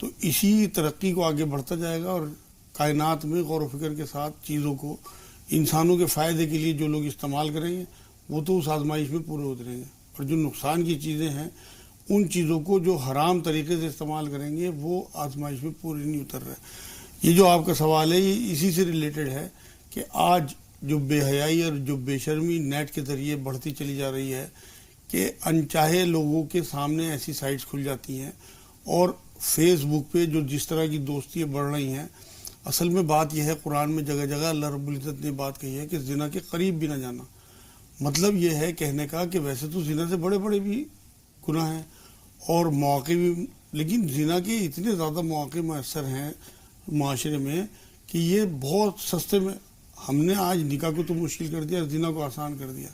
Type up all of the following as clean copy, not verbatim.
تو اسی ترقی کو آگے بڑھتا جائے گا، اور کائنات میں غور و فکر کے ساتھ چیزوں کو انسانوں کے فائدے کے لیے جو لوگ استعمال کریں گے وہ تو اس آزمائش میں پورے اتریں گے، اور جو نقصان کی چیزیں ہیں ان چیزوں کو جو حرام طریقے سے استعمال کریں گے وہ آزمائش میں پورے نہیں اتر رہے۔ یہ جو آپ کا سوال ہے یہ اسی سے ریلیٹڈ ہے کہ آج جو بے حیائی اور جو بے شرمی نیٹ کے ذریعے بڑھتی چلی جا رہی ہے کہ انچاہے لوگوں کے سامنے ایسی سائٹس کھل جاتی ہیں، اور فیس بک پہ جو جس طرح کی دوستیاں بڑھ رہی ہیں، اصل میں بات یہ ہے قرآن میں جگہ جگہ اللہ رب العزت نے بات کہی ہے کہ زنا کے قریب بھی نہ جانا۔ مطلب یہ ہے کہنے کا کہ ویسے تو زنا سے بڑے بڑے بھی گناہ ہیں اور مواقع بھی، لیکن زنا کے اتنے زیادہ مواقع میسر ہیں معاشرے میں کہ یہ بہت سستے میں، ہم نے آج نکاح کو تو مشکل کر دیا، زنا کو آسان کر دیا۔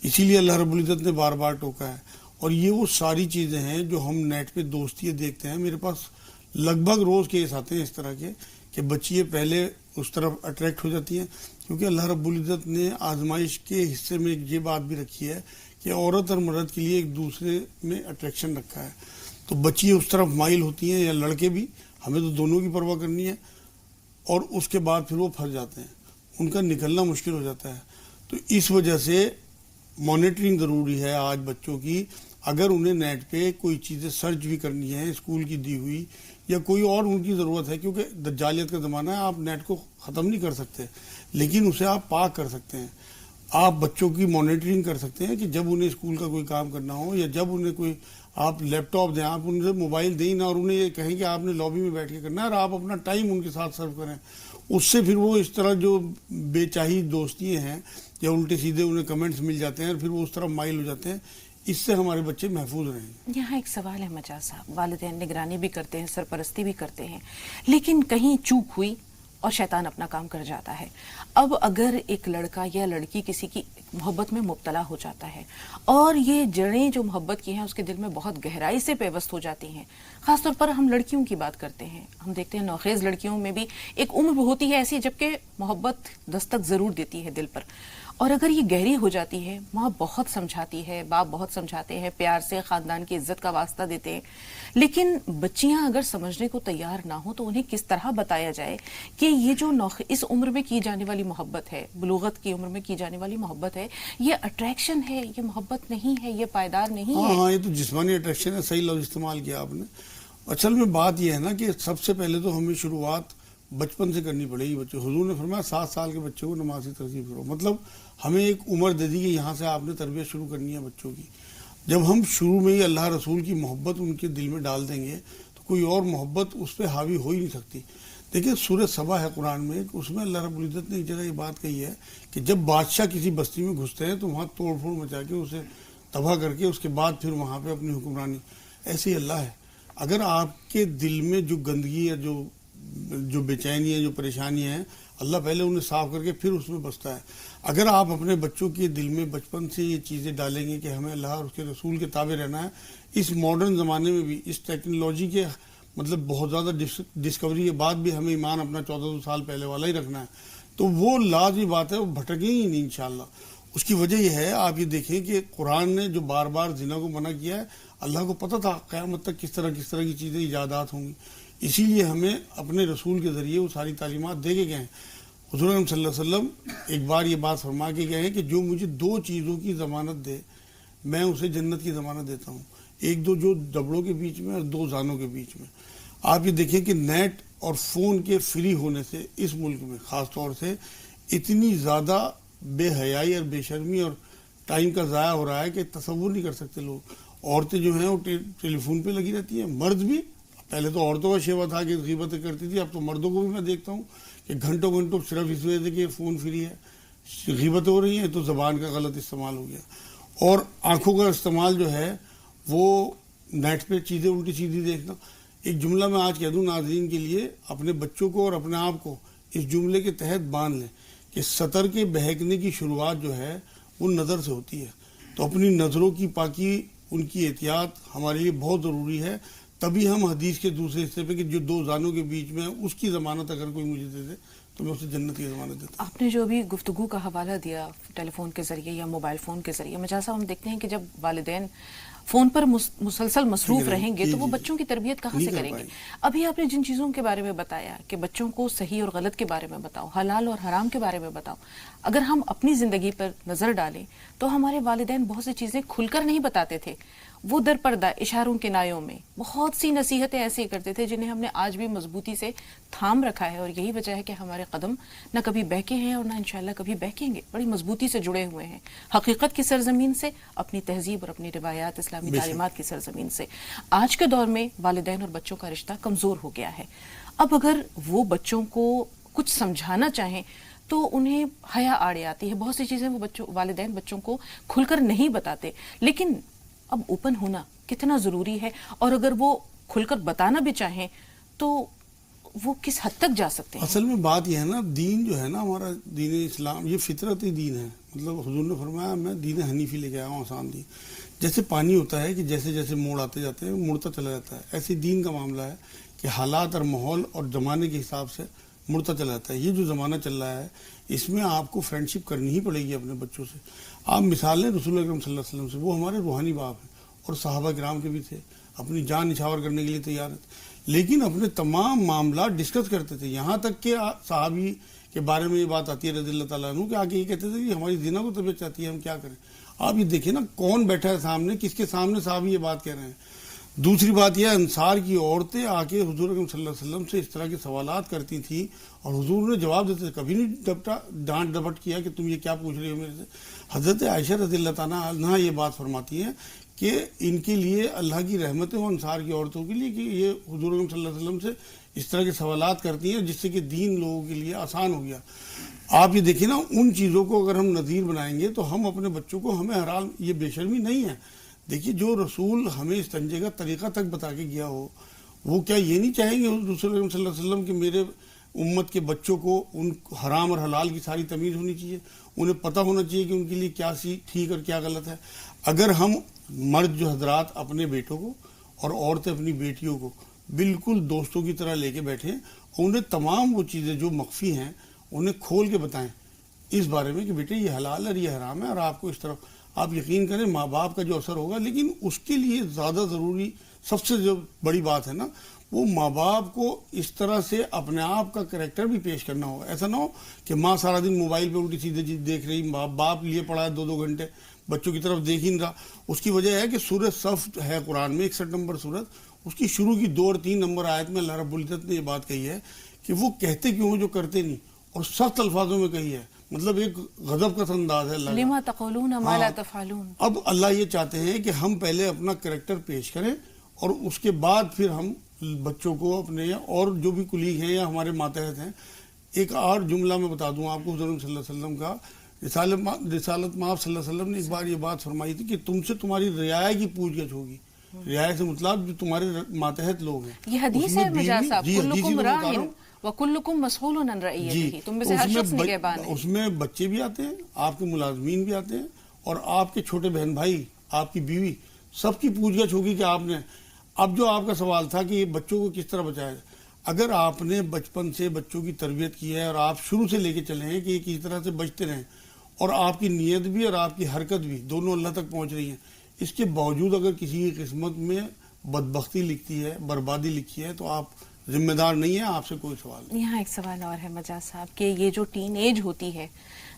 اسی لیے اللہ رب العزت نے بار بار ٹوکا ہے، اور یہ وہ ساری چیزیں ہیں جو ہم نیٹ پہ دوستیاں دیکھتے ہیں۔ میرے پاس لگ بھگ روز کیس آتے ہیں اس طرح کے کہ بچیاں پہلے اس طرف اٹریکٹ ہو جاتی ہیں، کیونکہ اللہ رب العزت نے آزمائش کے حصے میں یہ بات بھی رکھی ہے کہ عورت اور مرد کے لیے ایک دوسرے میں اٹریکشن رکھا ہے، تو بچیاں اس طرف مائل ہوتی ہیں یا لڑکے بھی، ہمیں تو دونوں کی پرواہ کرنی ہے، اور اس کے بعد پھر وہ پھنس جاتے ہیں، ان کا نکلنا مشکل ہو جاتا ہے۔ تو اس وجہ سے مانیٹرنگ ضروری ہے آج بچوں کی۔ اگر انہیں نیٹ پہ کوئی چیزیں سرچ بھی کرنی ہے اسکول کی دی ہوئی یا کوئی اور ان کی ضرورت ہے، کیونکہ دجالیت کا زمانہ ہے، آپ نیٹ کو ختم نہیں کر سکتے لیکن اسے آپ پاک کر سکتے ہیں۔ آپ بچوں کی مانیٹرنگ کر سکتے ہیں کہ جب انہیں اسکول کا کوئی کام کرنا ہو یا جب انہیں کوئی آپ لیپ ٹاپ دیں، آپ انہیں موبائل دیں نہ، اور انہیں یہ کہیں کہ آپ نے لابی میں بیٹھ کے کرنا ہے، اور آپ اپنا ٹائم ان کے ساتھ سرو کریں۔ اس سے پھر وہ اس طرح جو بے چاہی دوستیاں ہیں یا الٹے سیدھے انہیں کمنٹس مل جاتے ہیں اور پھر وہ اس طرح مائل ہو جاتے ہیں، اس سے ہمارے بچے محفوظ رہیں گے۔ یہاں ایک سوال ہے مجاز صاحب، والدین نگرانی بھی کرتے ہیں، سرپرستی بھی کرتے ہیں، لیکن کہیں چوک ہوئی اور شیطان اپنا کام کر جاتا ہے۔ اب اگر ایک لڑکا یا لڑکی کسی کی محبت میں مبتلا ہو جاتا ہے اور یہ جڑیں جو محبت کی ہیں اس کے دل میں بہت گہرائی سے پیوست ہو جاتی ہیں، خاص طور پر ہم لڑکیوں کی بات کرتے ہیں، ہم دیکھتے ہیں نوخیز لڑکیوں میں بھی ایک عمر ہوتی ہے ایسی جبکہ محبت دستک ضرور دیتی ہے دل پر، اور اگر یہ گہری ہو جاتی ہے، ماں بہت سمجھاتی ہے، باپ بہت سمجھاتے ہیں، پیار سے خاندان کی عزت کا واسطہ دیتے ہیں، لیکن بچیاں اگر سمجھنے کو تیار نہ ہوں تو انہیں کس طرح بتایا جائے کہ یہ جو اس عمر میں کی جانے والی محبت ہے، بلوغت کی عمر میں کی جانے والی محبت ہے، یہ اٹریکشن ہے، یہ محبت نہیں ہے، یہ پائیدار نہیں ہے۔ ہاں، یہ تو جسمانی اٹریکشن ہے، صحیح لفظ استعمال کیا آپ نے۔ اصل میں بات یہ ہے نا کہ سب سے پہلے تو ہمیں شروعات بچپن سے کرنی پڑے گی۔ بچے، حضور نے فرمایا 7 سال کے بچے کو نماز کی ترغیب کرو، مطلب ہمیں ایک عمر دے دی کہ یہاں سے آپ نے تربیت شروع کرنی ہے بچوں کی۔ جب ہم شروع میں ہی اللہ رسول کی محبت ان کے دل میں ڈال دیں گے تو کوئی اور محبت اس پہ حاوی ہو ہی نہیں سکتی۔ دیکھیں سورہ سبا ہے قرآن میں، اس میں اللہ رب العزت نے ایک جگہ یہ بات کہی ہے کہ جب بادشاہ کسی بستی میں گھستے ہیں تو وہاں توڑ پھوڑ مچا کے اسے تباہ کر کے اس کے بعد پھر وہاں پہ اپنی حکمرانی، ایسے ہی اللہ ہے۔ اگر آپ کے دل میں جو گندگی ہے، جو بے چینی ہے، جو پریشانیاں ہیں، اللہ پہلے انہیں صاف کر کے پھر اس میں بستا ہے۔ اگر آپ اپنے بچوں کے دل میں بچپن سے یہ چیزیں ڈالیں گے کہ ہمیں اللہ اور اس کے رسول کے تابع رہنا ہے، اس ماڈرن زمانے میں بھی، اس ٹیکنالوجی کے مطلب بہت زیادہ ڈسکوری کے بعد بھی ہمیں ایمان اپنا 1400 سال پہلے والا ہی رکھنا ہے، تو وہ لازمی بات ہے، وہ بھٹکیں ہی نہیں انشاءاللہ۔ اس کی وجہ یہ ہے، آپ یہ دیکھیں کہ قرآن نے جو بار بار زنا کو منع کیا ہے، اللہ کو پتہ تھا قیامت تک کس طرح کی چیزیں ایجادات ہوں گی، اسی لیے ہمیں اپنے رسول کے ذریعے وہ ساری تعلیمات دے کے گئے ہیں۔ حضور صلی اللہ علیہ وسلم ایک بار یہ بات فرما کے گئے ہیں کہ جو مجھے 2 چیزوں کی ضمانت دے میں اسے جنت کی ضمانت دیتا ہوں، ایک جو دبڑوں کے بیچ میں اور 2 زانوں کے بیچ میں۔ آپ یہ دیکھیں کہ نیٹ اور فون کے فری ہونے سے اس ملک میں خاص طور سے اتنی زیادہ بے حیائی اور بے شرمی اور ٹائم کا ضائع ہو رہا ہے کہ تصور نہیں کر سکتے لوگ۔ عورتیں جو ہیں وہ ٹیلی فون پہ لگی رہتی ہیں، مرد بھی، پہلے تو عورتوں کا شیوا تھا کہ غیبتیں کرتی تھی، اب تو مردوں کو بھی میں دیکھتا ہوں کہ گھنٹوں صرف اس وجہ سے کہ فون فری ہے، غیبتیں ہو رہی ہیں، تو زبان کا غلط استعمال ہو گیا، اور آنکھوں کا استعمال جو ہے وہ نیٹ پہ چیزیں الٹی سیدھی دیکھنا۔ ایک جملہ میں آج کہہ دوں ناظرین کے لیے، اپنے بچوں کو اور اپنے آپ کو اس جملے کے تحت باندھ لیں کہ سطر کے بہکنے کی شروعات جو ہے وہ نظر سے ہوتی ہے، تو اپنی نظروں کی پاکی، ان کی احتیاط ہمارے لیے بہت ضروری ہے۔ تبھی ہم حدیث کے دوسرے حصے پہ کہ جو 2 زانوں کے بیچ میں اس کی ضمانت اگر کوئی مجھے دے دے تو میں اسے جنت کی ضمانت دیتا ہوں۔ آپ نے جو بھی گفتگو کا حوالہ دیا ٹیلی فون کے ذریعے یا موبائل فون کے ذریعے، مجاز صاحب ہم دیکھتے ہیں کہ جب والدین فون پر مسلسل مصروف رہیں گے جی تو وہ جی بچوں کی تربیت کہاں نہیں سے کر کریں گے؟ پائیں گے۔ ابھی آپ نے جن چیزوں کے بارے میں بتایا کہ بچوں کو صحیح اور غلط کے بارے میں بتاؤ، حلال اور حرام کے بارے میں بتاؤ، اگر ہم اپنی زندگی پر نظر ڈالیں تو ہمارے والدین بہت سی چیزیں کھل کر نہیں بتاتے تھے، وہ در پردہ اشاروں کنایوں میں بہت سی نصیحتیں ایسی کرتے تھے جنہیں ہم نے آج بھی مضبوطی سے تھام رکھا ہے، اور یہی وجہ ہے کہ ہمارے قدم نہ کبھی بہکے ہیں اور نہ انشاءاللہ کبھی بہکیں گے، بڑی مضبوطی سے جڑے ہوئے ہیں حقیقت کی سرزمین سے، اپنی تہذیب اور اپنی روایات اسلامی تعلیمات کی سرزمین سے۔ آج کے دور میں والدین اور بچوں کا رشتہ کمزور ہو گیا ہے۔ اب اگر وہ بچوں کو کچھ سمجھانا چاہیں تو انہیں حیا آڑے آتی ہے، بہت سی چیزیں وہ والدین بچوں کو کھل کر نہیں بتاتے، لیکن اب اوپن ہونا کتنا ضروری ہے، اور اگر وہ کھل کر بتانا بھی چاہیں تو وہ کس حد تک جا سکتے ہیں؟ اصل میں بات یہ ہے نا، دین جو ہے نا ہمارا دین اسلام یہ فطرتی دین ہے، مطلب حضور نے فرمایا میں دین حنیفی لے کے آیا ہوں، آسان دین۔ جیسے پانی ہوتا ہے کہ جیسے جیسے موڑ آتے جاتے ہیں مڑتا چلا جاتا ہے، ایسے دین کا معاملہ ہے کہ حالات اور ماحول اور زمانے کے حساب سے مڑتا چلا جاتا ہے۔ یہ جو زمانہ چل رہا ہے اس میں آپ کو فرینڈشپ کرنی ہی پڑے گی اپنے بچوں سے۔ آپ مثال لیں رسول اکرم صلی اللہ علیہ وسلم سے، وہ ہمارے روحانی باپ ہیں اور صحابہ کرام کے بھی تھے، اپنی جان نچھاور کرنے کے لیے تیار تھے، لیکن اپنے تمام معاملات ڈسکس کرتے تھے، یہاں تک کہ صحابی کے بارے میں یہ بات آتی ہے رضی اللہ تعالیٰ عنہ کہ آگے یہ کہتے تھے کہ ہماری زنا کو طبیعت چاہتی ہے، ہم کیا کریں؟ آپ یہ دیکھیں نا کون بیٹھا ہے سامنے، کس کے سامنے صحابی یہ بات کہہ رہے ہیں۔ دوسری بات یہ انصار کی عورتیں آ کے حضور اکرم صلی اللہ علیہ وسلم سے اس طرح کے سوالات کرتی تھیں اور حضور نے جواب دیتے تھے، کبھی نہیں ڈانٹ ڈپٹ کیا کہ تم یہ کیا پوچھ رہے ہو میرے سے۔ حضرت عائشہ رضی اللہ تعالیٰ عنہا یہ بات فرماتی ہیں کہ ان کے لیے اللہ کی رحمتیں ہوں انصار کی عورتوں کے لیے کہ یہ حضور اکرم صلی اللہ علیہ وسلم سے اس طرح کے سوالات کرتی ہیں، جس سے کہ دین لوگوں کے لیے آسان ہو گیا۔ آپ یہ دیکھیں نا ان چیزوں کو اگر ہم نظیر بنائیں گے تو ہم اپنے بچوں کو، ہمیں حرام یہ بے شرمی نہیں ہے۔ دیکھیے جو رسول ہمیں استنجے کا طریقہ تک بتا کے گیا ہو، وہ کیا یہ نہیں چاہیں گے رسول اکرم صلی اللہ علیہ وسلم کہ میرے امت کے بچوں کو ان حرام اور حلال کی ساری تمیز ہونی چاہیے، انہیں پتہ ہونا چاہیے کہ ان کے لیے کیا ٹھیک اور کیا غلط ہے۔ اگر ہم مرد جو حضرات اپنے بیٹوں کو اور عورتیں اپنی بیٹیوں کو بالکل دوستوں کی طرح لے کے بیٹھیں اور انہیں تمام وہ چیزیں جو مخفی ہیں انہیں کھول کے بتائیں اس بارے میں کہ بیٹے یہ حلال ہے یہ حرام ہے، اور آپ کو اس طرف آپ یقین کریں ماں باپ کا جو اثر ہوگا، لیکن اس کے لیے زیادہ ضروری سب سے جو بڑی بات ہے نا وہ ماں باپ کو اس طرح سے اپنے آپ کا کریکٹر بھی پیش کرنا ہوگا۔ ایسا نہ ہو کہ ماں سارا دن موبائل پہ الٹی سیدھے چیز دیکھ رہی، باپ لیے پڑا ہے 2 گھنٹے بچوں کی طرف دیکھ ہی نہیں رہا۔ اس کی وجہ ہے کہ سورۃ صف ہے قرآن میں 61 نمبر سورت، اس کی شروع کی 2 اور 3 نمبر آیت میں اللہ رب العزت نے یہ بات کہی ہے کہ وہ کہتے کیوں جو کرتے نہیں، اور سخت الفاظوں میں کہی ہے، مطلب ایک غضب کا انداز ہے اللہ کا۔ لما تقولون ما لا تفعلون۔ اب اللہ یہ چاہتے ہیں کہ ہم پہلے اپنا کریکٹر پیش کریں اور اس کے بعد پھر ہم بچوں کو اپنے اور جو بھی کلیگ ہیں یا ہمارے ماتحت ہیں۔ ایک اور جملہ میں بتا دوں آپ کو، حضور صلی اللہ علیہ وسلم کا رسالت مآب صلی اللہ علیہ وسلم نے ایک بار یہ بات فرمائی تھی کہ تم سے تمہاری رعایا کی پوچھ گچھ ہوگی۔ رعایا سے مطلب جو تمہارے ماتحت لوگ ہیں۔ یہ حدیث ہے مجاز صاحب، کلکم راع جی وکلکم مسئول عن رعیتہ، تم میں سے ہر شخص نگہبان ہے۔ اس میں بچے بھی آتے ہیں، آپ کے ملازمین بھی آتے ہیں، اور آپ کے چھوٹے بہن بھائی، آپ کی بیوی، سب کی پوچھ گچھ ہوگی کہ آپ نے اب جو آپ کا سوال تھا کہ بچوں کو کس طرح بچایا جائے، اگر آپ نے بچپن سے بچوں کی تربیت کی ہے اور آپ شروع سے لے کے چلے ہیں کہ یہ کس طرح سے بچتے رہیں، اور آپ کی نیت بھی اور آپ کی حرکت بھی دونوں اللہ تک پہنچ رہی ہیں، اس کے باوجود اگر کسی کی قسمت میں بدبختی لکھتی ہے، بربادی لکھی ہے، تو آپ ذمہ دار نہیں ہیں، آپ سے کوئی سوال نہیں۔ یہاں ایک سوال اور ہے مجاز صاحب کہ یہ جو ٹین ایج ہوتی ہے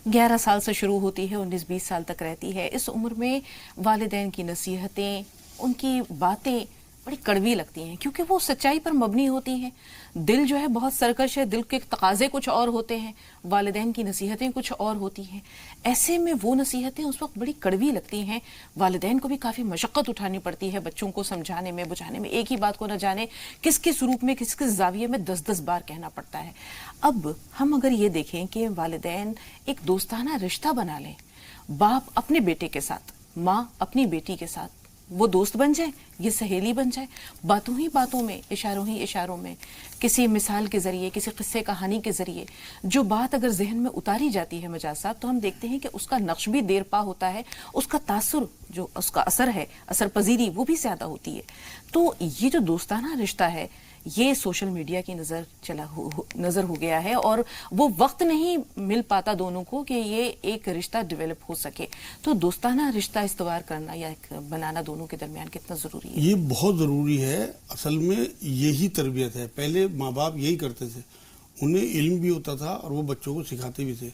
11 سال سے شروع ہوتی ہے، 19-20 سال تک رہتی ہے، اس عمر میں والدین کی نصیحتیں، ان کی باتیں بڑی کڑوی لگتی ہیں کیونکہ وہ سچائی پر مبنی ہوتی ہیں۔ دل جو ہے بہت سرکش ہے، دل کے تقاضے کچھ اور ہوتے ہیں، والدین کی نصیحتیں کچھ اور ہوتی ہیں۔ ایسے میں وہ نصیحتیں اس وقت بڑی کڑوی لگتی ہیں، والدین کو بھی کافی مشقت اٹھانی پڑتی ہے بچوں کو سمجھانے میں، بجھانے میں، ایک ہی بات کو نہ جانے کس کس روپ میں، کس کس زاویے میں 10 بار کہنا پڑتا ہے۔ اب ہم اگر یہ دیکھیں کہ والدین ایک دوستانہ رشتہ بنا لیں، باپ اپنے بیٹے کے ساتھ، ماں اپنی بیٹی کے ساتھ، وہ دوست بن جائے، یہ سہیلی بن جائے، باتوں ہی باتوں میں، اشاروں ہی اشاروں میں، کسی مثال کے ذریعے، کسی قصے کہانی کے ذریعے جو بات اگر ذہن میں اتاری جاتی ہے مجاز صاحب، تو ہم دیکھتے ہیں کہ اس کا نقش بھی دیر پا ہوتا ہے، اس کا تاثر جو اس کا اثر ہے، اثر پذیری وہ بھی زیادہ ہوتی ہے۔ تو یہ جو دوستانہ رشتہ ہے یہ سوشل میڈیا کی نظر ہو گیا ہے اور وہ وقت نہیں مل پاتا دونوں کو کہ یہ ایک رشتہ ڈیولپ ہو سکے. تو دوستانہ رشتہ استوار کرنا یا بنانا دونوں کے درمیان کتنا ضروری ہے؟ یہ بہت ضروری ہے. اصل میں یہی تربیت ہے. پہلے ماں باپ یہی کرتے تھے, انہیں علم بھی ہوتا تھا اور وہ بچوں کو سکھاتے بھی تھے.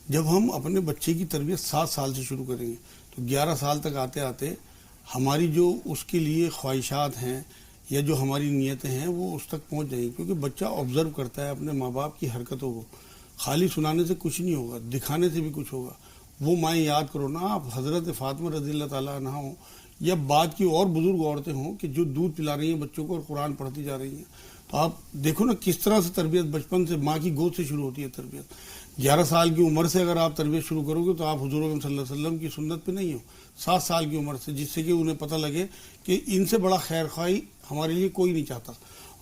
جب ہم اپنے بچے کی تربیت 7 سال سے شروع کریں گے تو 11 سال تک آتے آتے ہماری جو اس کے لیے خواہشات ہیں یا جو ہماری نیتیں ہیں وہ اس تک پہنچ جائیں گی, کیونکہ بچہ آبزرو کرتا ہے اپنے ماں باپ کی حرکتوں کو. خالی سنانے سے کچھ نہیں ہوگا, دکھانے سے بھی کچھ ہوگا. وہ مائیں یاد کرو نا آپ, حضرت فاطمہ رضی اللہ تعالیٰ عنہا ہوں یا بعد کی اور بزرگ عورتیں ہوں کہ جو دودھ پلا رہی ہیں بچوں کو اور قرآن پڑھتی جا رہی ہیں, تو آپ دیکھو نا کس طرح سے تربیت بچپن سے ماں کی گود سے شروع ہوتی ہے تربیت. 11 سال کی عمر سے اگر آپ تربیت شروع کرو گے تو آپ حضور اکرم صلی اللہ علیہ وسلم کی سنت پہ نہیں ہو. 7 سال کی عمر سے, جس سے کہ انہیں پتہ لگے کہ ان سے بڑا خیر خواہی ہمارے لیے کوئی نہیں چاہتا.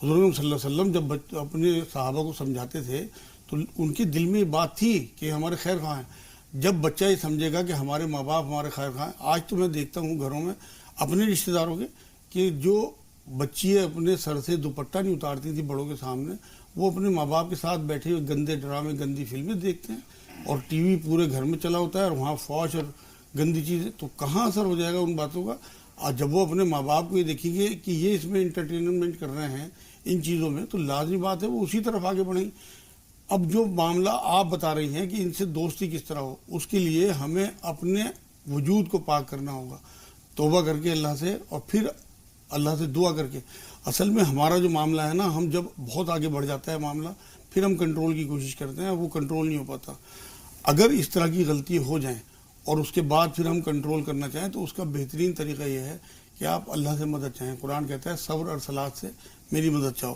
حضور اکرم صلی اللہ علیہ وسلم جب اپنے صحابہ کو سمجھاتے تھے تو ان کے دل میں یہ بات تھی کہ ہمارے خیر خواہ ہیں. جب بچہ یہ سمجھے گا کہ ہمارے ماں باپ ہمارے خیر خواہ ہیں. آج تو میں دیکھتا ہوں گھروں میں اپنے رشتہ داروں کے کہ جو بچیاں اپنے سر سے دوپٹہ نہیں اتارتی تھی بڑوں کے سامنے, وہ اپنے ماں باپ کے ساتھ بیٹھے ہوئے گندے ڈرامے گندی فلمیں دیکھتے ہیں اور ٹی وی پورے گھر میں چلا ہوتا ہے اور وہاں فوش اور گندی چیزیں. تو کہاں اثر ہو جائے گا ان باتوں کا؟ اور جب وہ اپنے ماں باپ کو یہ دیکھیں گے کہ یہ اس میں انٹرٹینمنٹ کر رہے ہیں ان چیزوں میں, تو لازمی بات ہے وہ اسی طرف آگے بڑھیں. اب جو معاملہ آپ بتا رہی ہیں کہ ان سے دوستی کس طرح ہو, اس کے لیے ہمیں اپنے وجود کو پاک کرنا ہوگا, توبہ کر کے اللہ سے اور پھر اللہ سے دعا کر کے. اصل میں ہمارا جو معاملہ ہے نا, ہم جب بہت آگے بڑھ جاتا ہے معاملہ پھر ہم کنٹرول کی کوشش کرتے ہیں, وہ کنٹرول نہیں ہو پاتا. اگر اس طرح کی غلطی ہو جائیں اور اس کے بعد پھر ہم کنٹرول کرنا چاہیں تو اس کا بہترین طریقہ یہ ہے کہ آپ اللہ سے مدد چاہیں. قرآن کہتا ہے صبر اور صلات سے میری مدد چاہو.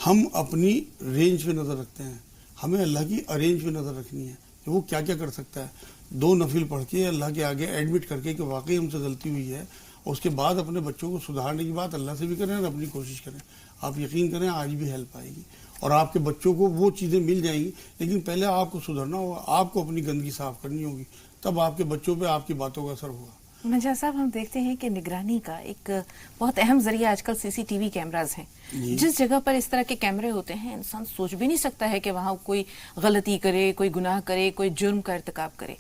ہم اپنی رینج پہ نظر رکھتے ہیں, ہمیں اللہ کی ارینج پہ نظر رکھنی ہے کہ وہ کیا کیا کر سکتا ہے. 2 نفل پڑھ کے اللہ کے آگے ایڈمٹ کر کے کہ واقعی ہم سے غلطی ہوئی ہے, اور اس کے بعد اپنے بچوں کو سدھارنے کی بات اللہ سے بھی کریں اور اپنی کوشش کریں. آپ یقین کریں آج بھی ہیلپ آئے گی اور آپ کے بچوں کو وہ چیزیں مل جائیں گی. لیکن پہلے آپ کو سدھرنا ہوگا, آپ کو اپنی گندگی صاف کرنی ہوگی, تب آپ کے بچوں پہ آپ کی باتوں کا اثر ہوگا. منجا صاحب, ہم دیکھتے ہیں کہ نگرانی کا ایک بہت اہم ذریعہ آج کل CCTV کیمراز ہیں. جس جگہ پر اس طرح کے کیمرے ہوتے ہیں انسان سوچ بھی نہیں سکتا ہے کہ وہاں کوئی غلطی کرے, کوئی گناہ کرے, کوئی جرم کا ارتکاب کرے.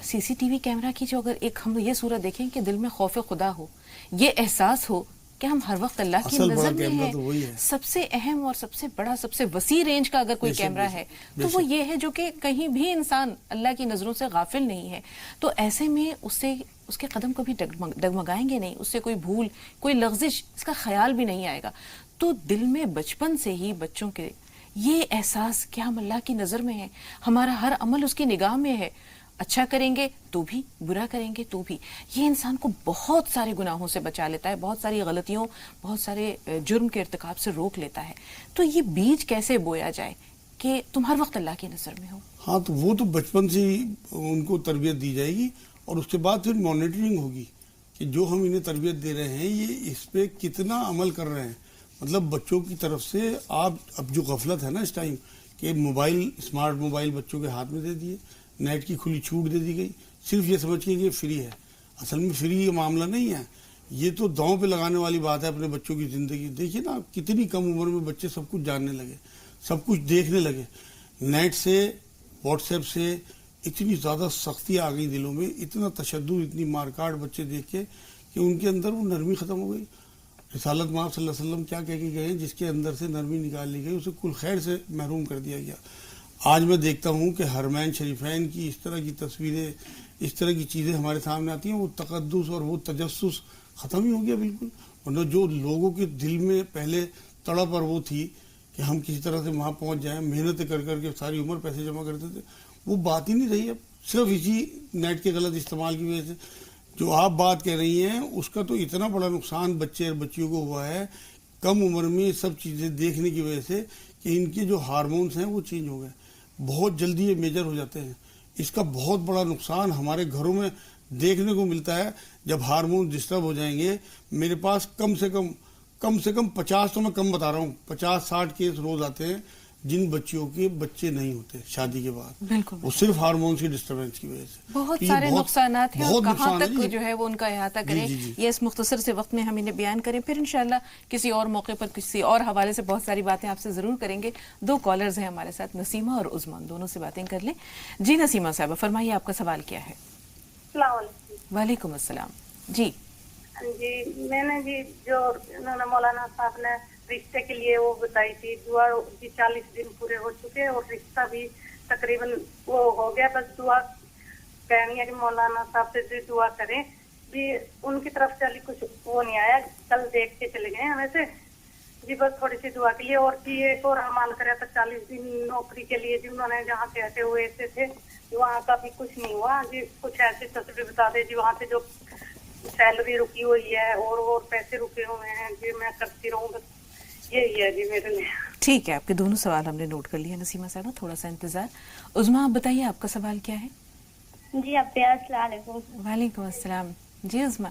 CCTV کیمرہ کی جو اگر ایک ہم یہ صورت دیکھیں کہ دل میں خوف خدا ہو, یہ احساس ہو کہ ہم ہر وقت اللہ کی نظر میں ہیں. سب سے اہم اور سب سے بڑا سب سے وسیع رینج کا اگر کوئی کیمرہ ہے تو وہ یہ ہے جو کہ کہیں بھی انسان اللہ کی نظروں سے غافل نہیں ہے. تو ایسے میں اس کے قدم کبھی ڈگمگائیں گے نہیں, اس سے کوئی بھول, کوئی لغزش, اس کا خیال بھی نہیں آئے گا. تو دل میں بچپن سے ہی بچوں کے یہ احساس کہ ہم اللہ کی نظر میں ہیں, ہمارا ہر عمل اس کی نگاہ میں ہے, اچھا کریں گے تو بھی, برا کریں گے تو بھی, یہ انسان کو بہت سارے گناہوں سے بچا لیتا ہے, بہت ساری غلطیوں, بہت سارے جرم کے ارتکاب سے روک لیتا ہے. تو یہ بیج کیسے بویا جائے کہ تم ہر وقت اللہ کی نظر میں ہو؟ ہاں, تو وہ تو بچپن سے ہی ان کو تربیت دی جائے گی اور اس کے بعد پھر مانیٹرنگ ہوگی کہ جو ہم انہیں تربیت دے رہے ہیں یہ اس پہ کتنا عمل کر رہے ہیں. مطلب بچوں کی طرف سے آپ اب جو غفلت ہے نا اس ٹائم کہ موبائل, اسمارٹ موبائل بچوں کے ہاتھ میں دے دیے, نیٹ کی کھلی چھوٹ دے دی گئی, صرف یہ سمجھ کے کہ یہ فری ہے. اصل میں فری یہ معاملہ نہیں ہے, یہ تو داؤں پہ لگانے والی بات ہے اپنے بچوں کی زندگی. دیکھیے نا کتنی کم عمر میں بچے سب کچھ جاننے لگے, سب کچھ دیکھنے لگے. نیٹ سے, واٹس ایپ سے اتنی زیادہ سختی آ گئی دلوں میں, اتنا تشدد, اتنی مارکاٹ بچے دیکھ کے کہ ان کے اندر وہ نرمی ختم ہو گئی. رسالت مآب صلی اللہ علیہ وسلم کیا کہہ کے گئے ہیں, جس کے اندر سے نرمی نکال لی گئی اسے کل خیر سے محروم کر دیا گیا. آج میں دیکھتا ہوں کہ حرمین شریفین کی اس طرح کی تصویریں, اس طرح کی چیزیں ہمارے سامنے آتی ہیں, وہ تقدس اور وہ تجسس ختم ہی ہو گیا بالکل. ورنہ جو لوگوں کے دل میں پہلے تڑپ اور وہ تھی کہ ہم کسی طرح سے وہاں پہنچ جائیں, محنت کر کر کے ساری عمر پیسے جمع کرتے تھے, وہ بات ہی نہیں رہی اب. صرف اسی نیٹ کے غلط استعمال کی وجہ سے جو آپ بات کہہ رہی ہیں اس کا تو اتنا بڑا نقصان بچے اور بچیوں کو ہوا ہے کم عمر میں سب چیزیں دیکھنے کی وجہ سے کہ ان کے جو ہارمونز ہیں وہ چینج ہو گئے, بہت جلدی یہ میجر ہو جاتے ہیں. اس کا بہت بڑا نقصان ہمارے گھروں میں دیکھنے کو ملتا ہے. جب ہارمون ڈسٹرب ہو جائیں گے, میرے پاس کم سے کم 50, تو میں کم بتا رہا ہوں, 50-60 کیس روز آتے ہیں جن بچیوں کے بچے نہیں ہوتے شادی کے بعد، بالکل وہ صرف ہارمونس کی ڈسٹربنس کی وجہ سے بہت سارے نقصانات ہیں، اور کہاں تک جو ہے وہ ان کا احاطہ کریں جی یہ اس مختصر سے وقت میں ہم انہیں بیان کریں، پھر انشاءاللہ کسی اور موقع پر کسی اور حوالے سے بہت ساری باتیں آپ سے ضرور کریں گے۔ 2 کالرز ہیں ہمارے ساتھ، نسیمہ اور عظمیٰ، دونوں سے باتیں کر لیں۔ جی نسیمہ صاحبہ فرمائیے آپ کا سوال کیا ہے؟ السلام علیکم۔ وعلیکم السلام۔ جی جی میں نے جی جو انہوں نے مولانا صاحب نے رشتے کے لیے وہ بتائی تھی دعا، جی 40 دن پورے ہو چکے اور رشتہ بھی تقریباً وہ ہو گیا، بس دعا کہنی ہے کہ مولانا صاحب سے بھی دعا کریں جی، ان کی طرف سے ابھی کچھ وہ نہیں آیا، کل دیکھ کے چلے گئے ہیں ویسے جی، بس تھوڑی سی دعا کے لیے۔ اور جی ایک اور عمل کرا تھا 40 دن نوکری کے لیے جی، انہوں نے جہاں کہتے ہوئے ایسے تھے وہاں کا بھی کچھ نہیں ہوا جی، کچھ ایسی تصویر بتا دے جی، وہاں سے جو سیلری رکی ہوئی ہے اور پیسے رکے ہوئے ہیں جی، میں کرتی رہوں، بس یہی ہے جی میرے لیے۔ ٹھیک ہے، آپ کے دونوں سوال ہم نے نوٹ کر لیا نسیمہ صاحبہ، تھوڑا سا انتظار۔ عظمیٰ آپ بتائیے آپ کا سوال کیا ہے؟ جی ابیا السلام علیکم۔ وعلیکم السلام۔ جی عظمیٰ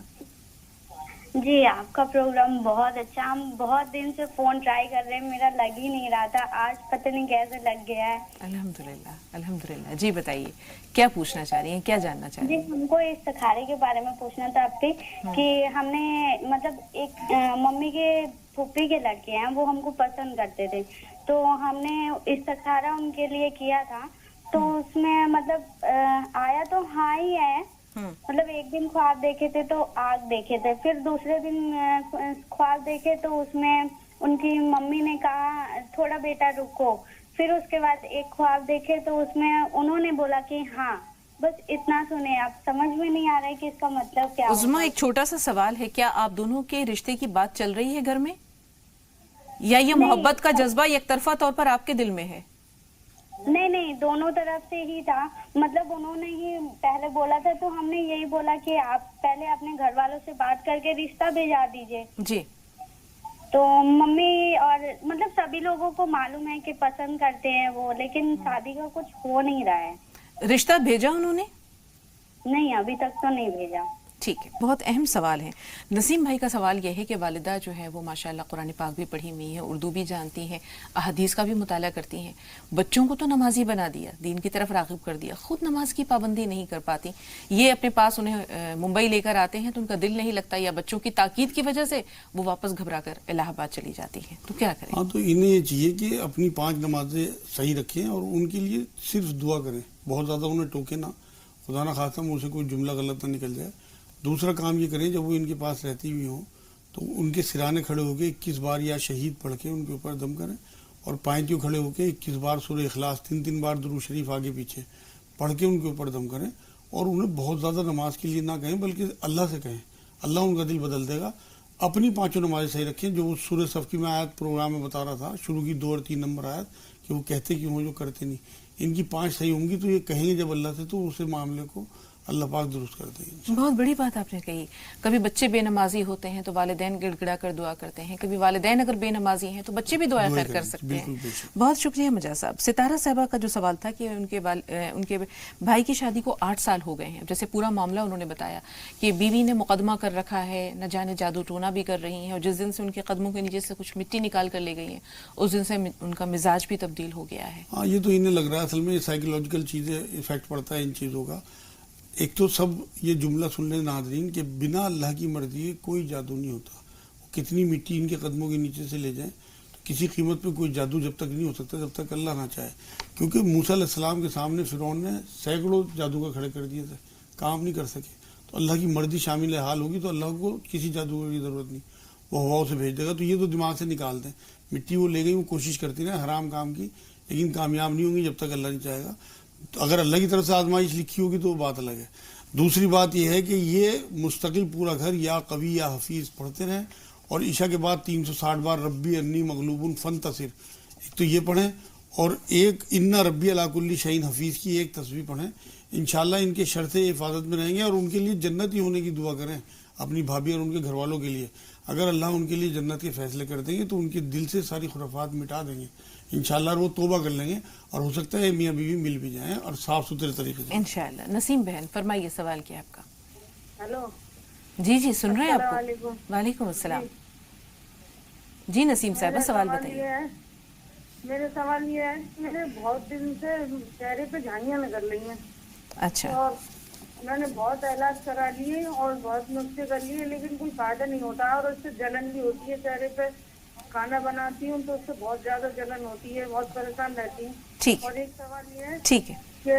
جی آپ کا پروگرام بہت اچھا، ہم بہت دن سے فون ٹرائی کر رہے ہیں، میرا لگ ہی نہیں رہا تھا، آج پتہ نہیں کیسے لگ گیا ہے۔ الحمدللہ الحمدللہ۔ جی بتائیے کیا پوچھنا چاہ رہی ہیں، کیا جاننا چاہ رہی جی ہیں؟ ہم کو استخارے کے بارے میں پوچھنا تھا آپ سے کہ ہم نے مطلب ایک ممی کے پھوپھی کے لڑکے ہیں، وہ ہم کو پسند کرتے تھے، تو ہم نے استخارہ ان کے لیے کیا تھا، تو اس میں مطلب آیا تو ہاں ہی ہے، مطلب ایک دن خواب دیکھے تھے تو آگ دیکھے تھے، پھر دوسرے دن خواب دیکھے تو اس میں ان کی ممی نے کہا تھوڑا بیٹا رکو، پھر اس کے بعد ایک خواب دیکھے تو اس میں انہوں نے بولا کہ ہاں، بس اتنا سنے، آپ سمجھ میں نہیں آ رہا ہے کہ اس کا مطلب کیا عظمیٰ ہوگا۔ ایک چھوٹا سا سوال ہے، کیا آپ دونوں کے رشتے کی بات چل رہی ہے گھر میں، یا یہ محبت کا جذبہ یک طرفہ طور پر آپ کے دل میں ہے؟ نہیں دونوں طرف سے ہی تھا، مطلب انہوں نے ہی پہلے بولا تھا، تو ہم نے یہی بولا کہ آپ پہلے اپنے گھر والوں سے بات کر کے رشتہ بھیجا دیجئے۔ جی تو ممی اور مطلب سبھی لوگوں کو معلوم ہے کہ پسند کرتے ہیں وہ، لیکن شادی کا کچھ ہو نہیں رہا ہے۔ رشتہ بھیجا انہوں نے؟ نہیں ابھی تک تو نہیں بھیجا۔ ٹھیک ہے، بہت اہم سوال ہے۔ نسیم بھائی کا سوال یہ ہے کہ والدہ جو ہے وہ ماشاءاللہ قرآن پاک بھی پڑھی ہوئی ہیں، اردو بھی جانتی ہیں، احادیث کا بھی مطالعہ کرتی ہیں، بچوں کو تو نمازی بنا دیا، دین کی طرف راغب کر دیا، خود نماز کی پابندی نہیں کر پاتی، یہ اپنے پاس انہیں ممبئی لے کر آتے ہیں تو ان کا دل نہیں لگتا، یا بچوں کی تاکید کی وجہ سے وہ واپس گھبرا کر الہ آباد چلی جاتی ہیں، تو کیا کریں؟ ہاں تو انہیں یہ چاہیے کہ اپنی 5 نمازیں صحیح رکھیں اور ان کے لیے صرف دعا کریں، بہت زیادہ انہیں ٹوکے نہ، خدا نہ خواستہ منہ سے کوئی جملہ غلط نہ نکل جائے۔ دوسرا کام یہ کریں، جب وہ ان کے پاس رہتی ہوئی ہوں تو ان کے سرانے کھڑے ہو کے 21 بار یا شہید پڑھ کے ان کے اوپر دم کریں، اور پائنتیوں کھڑے ہو کے 21 بار سورہ اخلاص 3 بار درود شریف آگے پیچھے پڑھ کے ان کے اوپر دم کریں، اور انہیں بہت زیادہ نماز کے لیے نہ کہیں بلکہ اللہ سے کہیں، اللہ ان کا دل بدل دے گا۔ اپنی 5 نمازیں صحیح رکھیں، جو سورہ صف کی میں آیت پروگرام میں بتا رہا تھا، شروع کی 2 اور 3 نمبر آیت، کہ وہ کہتے کیوں ہوں جو کرتے نہیں، ان کی 5 صحیح ہوں گی تو یہ کہیں گے جب اللہ سے، تو اسے معاملے کو اللہ پاک درست کر دیں گے۔ بہت بڑی بات آپ نے کہی، کبھی بچے بے نمازی ہوتے ہیں تو والدین گڑ گڑا کر دعا کرتے ہیں، کبھی والدین اگر بے نمازی ہیں تو بچے بھی دعا خیر کر سکتے ہیں۔ بہت شکریہ مجاز صاحب۔ ستارہ صاحبہ کا جو سوال تھا کہ ان کے بھائی کی شادی کو 8 سال ہو گئے ہیں، جیسے پورا معاملہ انہوں نے بتایا کہ بیوی نے مقدمہ کر رکھا ہے، نہ جانے جادو ٹونا بھی کر رہی ہیں، اور جس دن سے ان کے قدموں کے نیچے سے کچھ مٹی نکال کر لے گئی ہیں اس دن سے ان کا مزاج بھی تبدیل ہو گیا ہے۔ ہاں یہ تو انہیں لگ رہا ہے اصل میں سائیکولوجیکل چیزیں افیکٹ پڑتا ہے ان چیزوں کا۔ ایک تو سب یہ جملہ سن لیں ناظرین کہ بنا اللہ کی مرضی کے کوئی جادو نہیں ہوتا، وہ کتنی مٹی ان کے قدموں کے نیچے سے لے جائیں تو کسی قیمت پہ کوئی جادو جب تک نہیں ہو سکتا جب تک اللہ نہ چاہے، کیونکہ موسیٰ علیہ السلام کے سامنے فرعون نے سینکڑوں جادوگر کھڑے کر دیے تھے، کام نہیں کر سکے، تو اللہ کی مرضی شامل حال ہوگی تو اللہ کو کسی جادوگر کی ضرورت نہیں، وہ ہواؤں سے بھیج دے گا۔ تو یہ تو دماغ سے نکال دیں، مٹی وہ لے گئی، وہ کوشش کرتی رہے حرام کام کی، لیکن کامیاب نہیں ہوں گی جب تک اللہ نہیں چاہے گا۔ تو اگر اللہ کی طرف سے آزمائش لکھی ہوگی تو وہ بات الگ ہے۔ دوسری بات یہ ہے کہ یہ مستقل پورا گھر یا قوی یا حفیظ پڑھتے رہیں، اور عشاء کے بعد 360 بار ربی انی مغلوب فانتصر، ایک تو یہ پڑھیں، اور ایک انا ربی علی کل شیء حفیظ کی ایک تسبیح پڑھیں، انشاءاللہ ان کے شرطیں حفاظت میں رہیں گے، اور ان کے لیے جنتی ہونے کی دعا کریں اپنی بھابھی اور ان کے گھر والوں کے لیے۔ اگر اللہ ان کے لیے جنت کے فیصلے کر دیں گے تو ان کے دل سے ساری خرافات مٹا دیں گے انشاءاللہ، اور وہ توبہ کر لیں گے، اور ہو سکتا ہے میاں بیوی مل بھی جائیں اور صاف ستھرے طریقے سے۔ انشاءاللہ۔ نسیم بہن فرمائیے سوال کیا آپ کا؟ ہیلو جی سن رہے ہیں آپ السلام کو؟ علیکم۔ وعلیکم السلام۔ جی نسیم صاحبہ سوال بتائیے۔ میرے سوال یہ ہے کہ میرے بہت دن سے چہرے پہ جھائیاں نکل رہی ہیں اچھا اور میں نے بہت علاج کرا لیے اور بہت نسخے کر لیے لیکن کوئی فائدہ نہیں ہوتا اور اس سے جلن بھی ہوتی ہے چہرے پہ. کھانا بناتی ہوں تو اس سے بہت زیادہ جلن ہوتی ہے, بہت پریشان رہتی ہوں. ٹھیک اور ہے ایک سوال یہ ہے ٹھیک ہے. کہ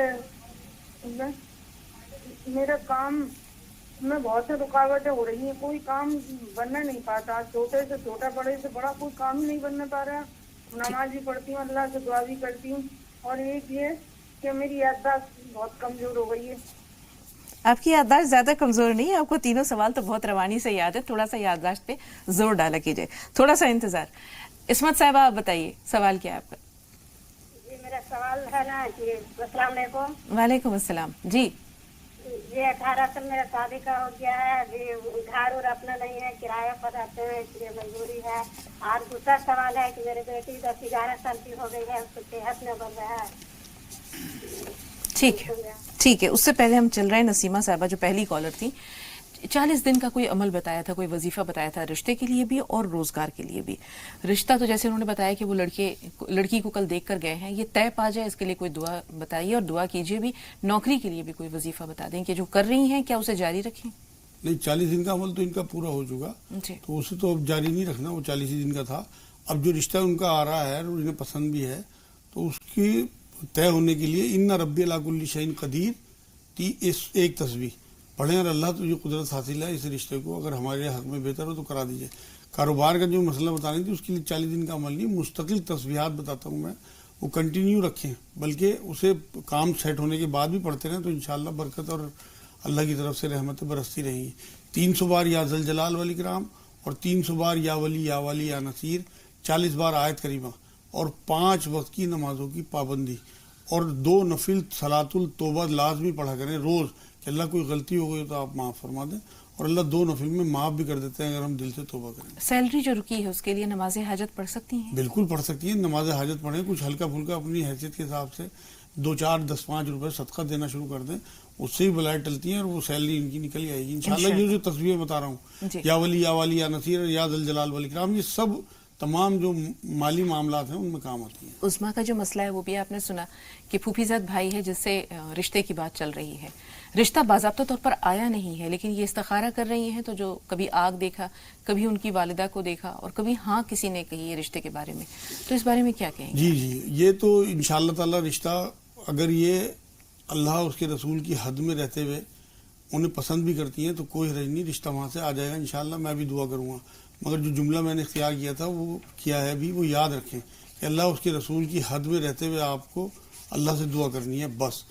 میرا کام میں بہت سے رکاوٹیں ہو رہی ہیں, کوئی کام بننا نہیں پاتا, چھوٹے سے چھوٹا بڑے سے بڑا کوئی کام ہی نہیں بننا پا رہا. نماز بھی پڑھتی ہوں, اللہ سے دعا بھی کرتی ہوں, اور ایک یہ کہ میری یادداشت بہت کمزور ہو گئی ہے. آپ کی یادداشت زیادہ کمزور نہیں ہے, آپ کو تینوں سوال تو بہت روانی سے یاد ہے, تھوڑا سا یادداشت پہ زور ڈالا کیجیے, تھوڑا سا انتظار. عصمت صاحبہ آپ بتائیے سوال کیا ہے آپ کا؟ جی میرا سوال ہے نا کہ السلام علیکم. وعلیکم السلام. جی یہ 18 سال میرا شادی کا ہو گیا ہے, ابھی گھر اور اپنا نہیں ہے, کرایہ پر رہتے ہیں, اس لیے مجبوری ہے. اور دوسرا سوال ہے کہ میری بیٹی 10-11 سال کی ہو گئی ہے, اس کو صحت میں بن رہا ہے. ٹھیک ہے ٹھیک ہے. اس سے پہلے ہم چل رہے ہیں نسیمہ صاحبہ جو پہلی کالر تھی. 40 دن کا کوئی عمل بتایا تھا, کوئی وظیفہ بتایا تھا, رشتے کے لیے بھی اور روزگار کے لیے بھی. رشتہ تو جیسے انہوں نے بتایا کہ وہ لڑکی کو کل دیکھ کر گئے ہیں, یہ طے پا جائے اس کے لیے کوئی دعا بتائیے, اور دعا کیجیے بھی نوکری کے لیے بھی کوئی وظیفہ بتا دیں کہ جو کر رہی ہیں کیا اسے جاری رکھیں. نہیں, 40 دن کا عمل تو ان کا پورا ہو چکا, جی تو اسے تو اب جاری نہیں رکھنا, وہ 40 دن کا تھا. اب جو رشتہ ان کا آ رہا ہے اور انہیں پسند بھی ہے, تو اس کی طے ہونے کے لیے ان ربی علی کل شیء قدیر ایک تسبیح پڑھیں, اور اللہ تو جو قدرت حاصل ہے اس رشتے کو اگر ہمارے حق میں بہتر ہو تو کرا دیجیے. کاروبار کا جو مسئلہ بتانے تھی اس کے لیے 40 دن کا عمل نہیں, مستقل تسبیحات بتاتا ہوں میں, وہ کنٹینیو رکھیں, بلکہ اسے کام سیٹ ہونے کے بعد بھی پڑھتے رہیں تو انشاءاللہ برکت اور اللہ کی طرف سے رحمتیں برستی رہیں گی. 300 بار یا ذوالجلال والاکرام اور 300 بار یا ولی یا والی یا نصیر, 40 بار آیت کریمہ, اور 5 وقت کی نمازوں کی پابندی, اور 2 نفل صلاۃ التوبہ لازمی پڑھا کریں روز, کہ اللہ کوئی غلطی ہو گئی تو آپ معاف فرما دیں, اور اللہ 2 نفل میں معاف بھی کر دیتے ہیں اگر ہم دل سے توبہ کریں. سیلری جو رکی ہے اس کے لیے نماز حاجت پڑھ سکتی ہیں؟ بالکل پڑھ سکتی ہیں, نماز حاجت پڑھیں, کچھ ہلکا پھلکا اپنی حیثیت کے حساب سے 2-4 10-5 روپے صدقہ دینا شروع کر دیں, اس سے ہی بلائیں ٹلتی ہیں اور وہ سیلری ان کی نکل آئے گی انشاءاللہ. یہ جو تصویر بتا رہا ہوں, یا ولی یا والی یا نصیر یا ذوالجلال والاکرام, یہ سب تمام جو مالی معاملات ہیں ان میں کام آتی ہیں. عظما کا جو مسئلہ ہے وہ بھی آپ نے سنا کہ پھوپھی زاد بھائی ہے جس سے رشتے کی بات چل رہی ہے, رشتہ باضابطہ طور پر آیا نہیں ہے, لیکن یہ استخارہ کر رہی ہیں, تو جو کبھی آگ دیکھا, کبھی ان کی والدہ کو دیکھا, اور کبھی ہاں کسی نے کہی ہے رشتے کے بارے میں, تو اس بارے میں کیا کہیں گے؟ جی یہ تو انشاءاللہ تعالی رشتہ اگر یہ اللہ اس کے رسول کی حد میں رہتے ہوئے انہیں پسند بھی کرتی ہیں تو کوئی حرج نہیں, رشتہ وہاں سے آ جائے گا انشاءاللہ. میں بھی دعا کروں گا, مگر جو جملہ میں نے اختیار کیا تھا وہ کیا ہے بھی, وہ یاد رکھیں کہ اللہ اس کے رسول کی حد میں رہتے ہوئے آپ کو اللہ سے دعا کرنی ہے بس.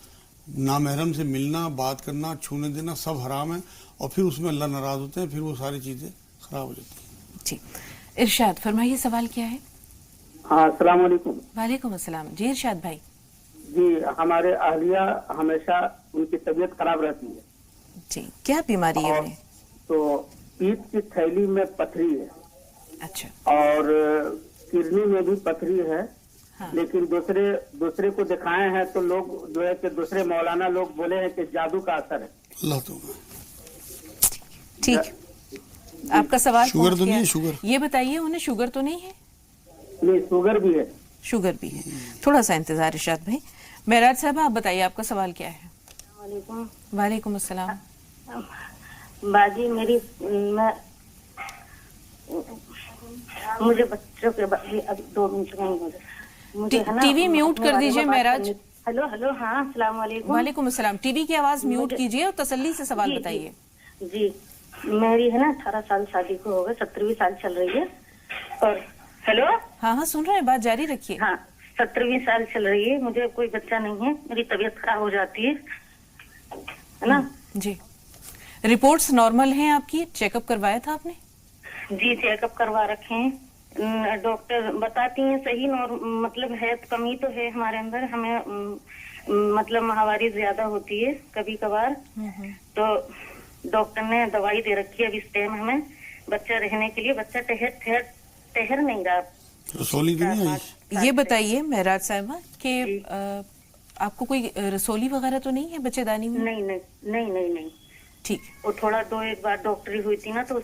نامحرم سے ملنا, بات کرنا, چھونے دینا سب حرام ہے, اور پھر اس میں اللہ ناراض ہوتے ہیں, پھر وہ ساری چیزیں خراب ہو جاتی ہیں. جی ارشاد فرمائیے سوال کیا ہے؟ ہاں السلام علیکم. وعلیکم السلام. جی ارشاد بھائی. جی ہمارے اہلیہ ہمیشہ ان کی طبیعت خراب رہتی ہے. جی کیا بیماری ہے انہیں؟ تو پیٹ کی تھیلی میں پتھری ہے. اچھا. اور کڈنی میں بھی پتھری ہے. ہاں. لیکن دوسرے کو دکھائے ہیں تو لوگ جو ہے کہ دوسرے مولانا لوگ بولے ہیں کہ جادو کا اثر ہے. اللہ تو ٹھیک, آپ کا سوال شوگر پہنچ تو نہیں گیا. ہے؟ شوگر یہ بتائیے انہیں شوگر تو نہیں ہے؟ نہیں شوگر بھی ہے. شوگر بھی ہے. تھوڑا سا انتظار ارشاد بھائی. معراج صاحب آپ بتائیے آپ کا سوال کیا ہے؟ السلام علیکم. وعلیکم السلام. باجی مجھے بچوں کے ابھی 2 منٹ نہیں, ٹی وی میوٹ کر دیجئے معراج. ہلو ہاں السلام علیکم. وعلیکم السلام. ٹی وی کی آواز میوٹ کیجئے اور تسلی سے سوال بتائیے. جی میری ہے نا 18 سال شادی کو ہو گئے, 17ویں سال چل رہی ہے. اور ہلو ہاں سن رہے ہیں, بات جاری رکھیے. ہاں 17ویں سال چل رہی ہے, مجھے کوئی بچہ نہیں ہے, میری طبیعت خراب ہو جاتی ہے نا. جی رپورٹس نارمل ہیں آپ کی؟ چیک اپ کروایا تھا آپ نے؟ جی چیک اپ کروا رکھے ہیں, ڈاکٹر بتاتی ہیں صحیح مطلب ہے, کمی تو ہے ہمارے اندر, ہمیں مطلب ماہواری زیادہ ہوتی ہے کبھی کبھار, تو ڈاکٹر نے دوائی دے رکھی ہے اب اس ٹائم ہمیں بچہ رہنے کے لیے. بچہ ٹہر نہیں رہا. رسولی تو نہیں آئی؟ یہ بتائیے معراج صاحبہ کہ آپ کو کوئی رسولی وغیرہ تو نہیں ہے بچے دانی میں؟ نہیں. ٹھیک. وہ تھوڑا 1 بار ڈاکٹری ہوئی تھی نا, تو اس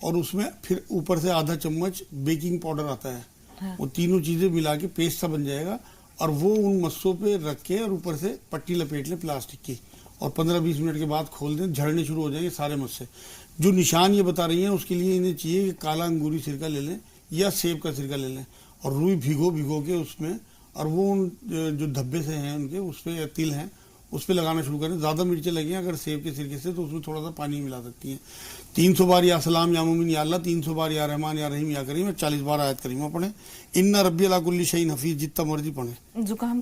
اور اس میں پھر اوپر سے آدھا چمچ بیکنگ پاؤڈر آتا ہے، وہ تینوں چیزیں ملا کے پیسٹ سا بن جائے گا، اور وہ ان مسوں پہ رکھ کے اور اوپر سے پٹی لپیٹ لیں پلاسٹک کی، اور 15-20 منٹ کے بعد کھول دیں، جھڑنے شروع ہو جائیں گے سارے مسے۔ جو نشان یہ بتا رہی ہیں اس کے لیے انہیں چاہیے کہ کالا انگوری سرکہ لے لیں یا سیب کا سرکہ لے لیں، اور روئی بھگو کے اس میں، اور وہ جو دھبے سے ہیں ان کے اس پہ یا تل ہیں اس پہ لگانا شروع کریں۔ زیادہ مرچیں لگیں اگر سیب کے سرکے سے تو اس میں تھوڑا سا پانی ملا سکتی ہیں۔ 300 بار یا سلام یا مومن یا اللہ، 300 بار یا رحمان یا رحیم یا کریم، 40 بار آیت کریمہ پڑھیں۔ ان ربی علی کل شیء حفیظ، جتنا مرضی پڑھیں۔ زکام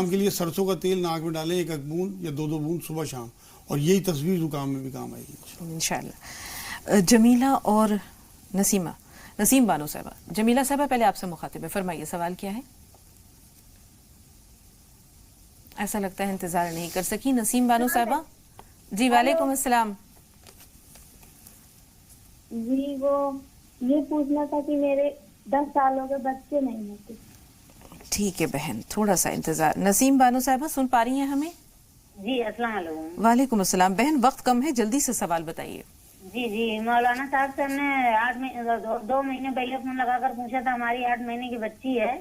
کے لیے سرسوں کا تیل ناک میں ڈالیں، 1 بوند یا 2 بوند صبح شام، اور یہی تصویر زکام میں بھی کام آئے گی انشاءاللہ۔ جمیلہ اور نسیم بانو صاحبہ، جمیلہ صاحبہ پہلے آپ سے مخاطب ہے، فرمائیے سوال کیا ہے؟ ایسا لگتا ہے انتظار نہیں کر سکی نسیم بانو صاحبہ۔ جی وعلیکم السلام۔ جی وہ یہ پوچھنا تھا کہ میرے 10 سالوں کے بچے نہیں ہوتے۔ ٹھیک ہے بہن، تھوڑا سا انتظار۔ نسیم بانو صاحبہ سن پا رہی ہیں ہمیں؟ جی السلام علیکم۔ وعلیکم السلام بہن، وقت کم ہے، جلدی سے سوال بتائیے۔ جی مولانا صاحب سے ہم نے 2 مہینے پہلے فون لگا کر پوچھا تھا، ہماری 8 مہینے کی بچی ہے،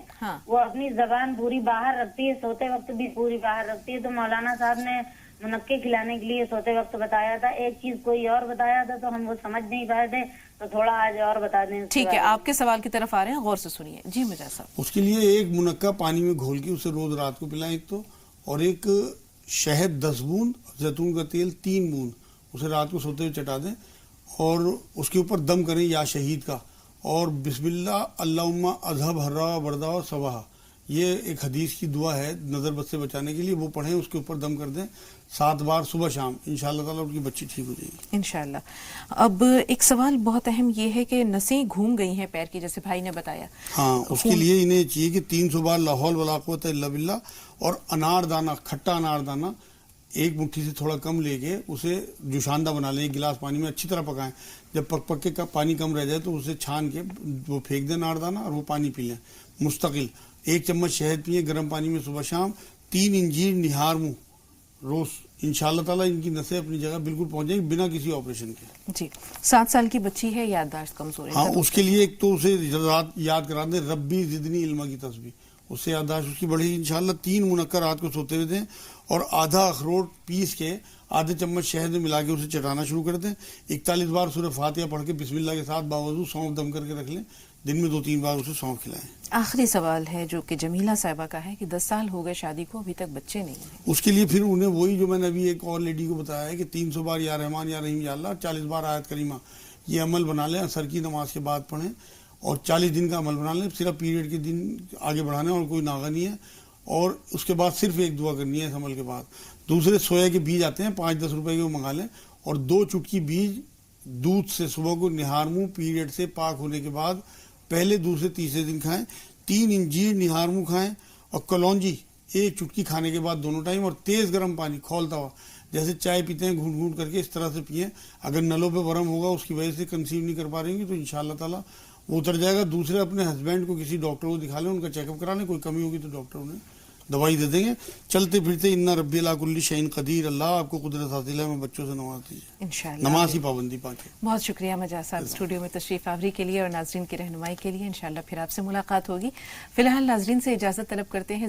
وہ اپنی زبان پوری باہر رکھتی ہے، سوتے وقت بھی پوری باہر رکھتی ہے، تو مولانا صاحب نے منقے کھلانے کے لیے سوتے وقت بتایا تھا، ایک چیز کوئی اور بتایا تھا تو ہم وہ سمجھ نہیں پائے تھے، تو تھوڑا آج اور بتا دیں۔ ٹھیک ہے، آپ کے سوال کی طرف آ رہے ہیں، غور سے سنیے۔ جی مجاز صاحب۔ اس کے لیے ایک منقع پانی میں گھول کے اسے روز رات کو پلائیں ایک تو، اور ایک شہد 10 بوند، زیتون کا تیل 3 بوند اسے رات کو سوتے ہوئے چٹا دیں، اور اس کے اوپر دم کریں یا شہید کا، اور بسم اللہ اللہم اذہب ہرا بردا و صباح، یہ ایک حدیث کی دعا ہے نظر بد سے بچانے کے لیے، وہ پڑھیں، اس کے اوپر دم کر دیں 7 بار صبح شام، انشاءاللہ تعالیٰ ان کی بچی ٹھیک ہو جائے گی انشاءاللہ۔ اب ایک سوال بہت اہم یہ ہے کہ نسیں گھوم گئی ہیں پیر کی، جیسے بھائی نے بتایا۔ ہاں، اس کے لیے انہیں چاہیے کہ 300 بار لا حول ولا قوت الا باللہ، اور انار دانہ، کھٹا انار دانہ 1 مٹھی سے تھوڑا کم لے کے اسے جوشاندہ بنا لیں، 1 گلاس پانی میں اچھی طرح پکائیں، جب پک کے پانی کم رہ جائے تو اسے چھان کے وہ پھینک دیں انار دانہ، اور وہ پانی پی لیں مستقل۔ 1 چمچ شہد پئیں گرم پانی میں صبح شام، 3 انجیر نہار منہ روز، انشاءاللہ تعالیٰ ان کی نسیں اپنی جگہ بالکل پہنچ جائیں گی بنا کسی آپریشن کے۔ جی 7 سال کی بچی ہے، یادداشت کمزور ہے۔ ہاں، اس کے لیے ایک تو اسے یاد کرا دیں ربی زدنی علما کی تسبیح، اس سے یادداشت اس کی بڑھے گی انشاءاللہ۔ 3 منقع رات کو سوتے ہوئے دیں، اور آدھا اخروٹ پیس کے آدھے چمچ شہد میں ملا کے اسے چٹانا شروع کر دیں۔ 41 بار سورہ فاتحہ پڑھ کے بسم اللہ کے ساتھ باوضو سونف دم کر کے رکھ لیں، دن میں 2-3 بار اسے سونف کھلائیں۔ آخری سوال ہے جو کہ جمیلہ صاحبہ کا ہے کہ 10 سال ہو گئے شادی کو، ابھی تک بچے نہیں ہیں۔ اس کے لیے پھر انہیں وہی جو میں نے ابھی ایک اور لیڈی کو بتایا ہے کہ 300 بار یا رحمان یا رحیم یا اللہ، 40 بار آیت کریمہ، یہ عمل بنا لیں، عصر کی نماز کے بعد پڑھیں، اور 40 دن کا عمل بنا لیں، صرف پیریڈ کے دن آگے بڑھانے اور کوئی ناغہ نہیں ہے، اور اس کے بعد صرف ایک دعا کرنی ہے اس عمل کے بعد۔ دوسرے سویا کے بیج آتے ہیں 5-10 روپے کے، وہ منگا لیں، اور 2 چٹکی بیج دودھ سے صبح کو نہار منہ پیریڈ سے پاک ہونے کے بعد پہلے دوسرے تیسرے دن کھائیں۔ 3 انجیر نہار منہ کھائیں، اور کلونجی 1 چٹکی کھانے کے بعد دونوں ٹائم، اور تیز گرم پانی کھولتا ہوا، جیسے چائے پیتے ہیں گھونٹ گھونٹ کر کے، اس طرح سے پئیں۔ اگر نلوں پہ ورم ہوگا اس کی وجہ سے کنسیو نہیں کر پا رہی گی تو انشاءاللہ تعالیٰ وہ اتر جائے گا۔ دوسرے اپنے ہسبینڈ کو کسی ڈاکٹر کو دکھا لیں، ان کا چیک اپ کرا لیں، کوئی کمی ہوگی تو ڈاکٹر انہیں دوائی دے دیں گے۔ چلتے پھرتے ان ربی علی کل شیء قدیر، اللہ آپ کو قدرت حاصل ہے، میں بچوں سے نواز دیجیے انشاءاللہ۔ نماز کی پابندی 5 ہے۔ بہت شکریہ مجاز صاحب اسٹوڈیو میں تشریف آوری کے لیے اور ناظرین کی رہنمائی کے لیے۔ انشاءاللہ پھر آپ سے ملاقات ہوگی۔ فی الحال ناظرین سے اجازت طلب کرتے ہیں۔